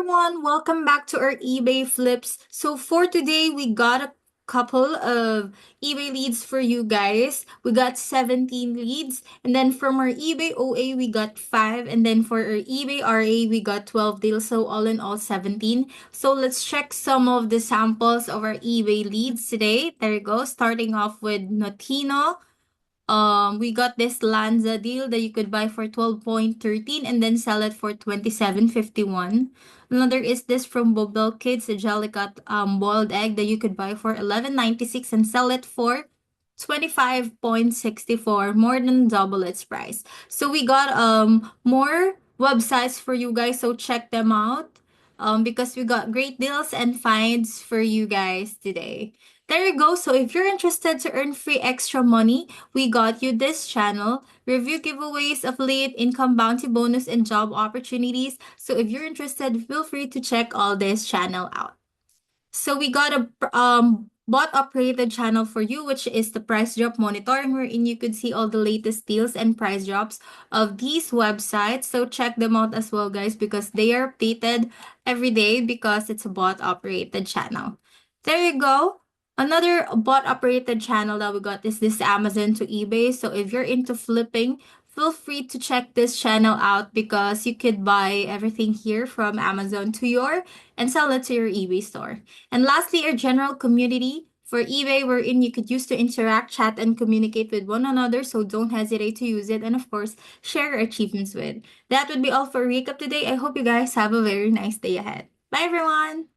everyone, welcome back to our eBay flips. So for today, we got a couple of eBay leads for you guys. We got 17 leads, and then from our eBay OA, we got 5, and then for our eBay RA, we got 12 deals, so all in all 17. So let's check some of the samples of our eBay leads today. There you go, starting off with Notino. We got this Lanza deal that you could buy for 12.13 and then sell it for 27.51. Another is this from Bobel Kids, a Jellicut boiled egg that you could buy for 11.96 and sell it for 25.64, more than double its price. So we got more websites for you guys, so check them out. Because we got great deals and finds for you guys today. There you go. So if you're interested to earn free extra money, we got you this channel. Review giveaways, affiliate income, bounty bonus, and job opportunities. So if you're interested, feel free to check all this channel out. So we got a bot operated channel for you, which is the price drop monitoring, wherein you could see all the latest deals and price drops of these websites. So check them out as well, guys, because they are updated every day because it's a bot operated channel. There you go. Another bot operated channel that we got is this Amazon to eBay. So if you're into flipping, feel free to check this channel out because you could buy everything here from Amazon to your and sell it to your eBay store. And lastly, our general community for eBay, wherein you could use to interact, chat, and communicate with one another. So don't hesitate to use it. And of course, share your achievements with. That would be all for recap today. I hope you guys have a very nice day ahead. Bye, everyone.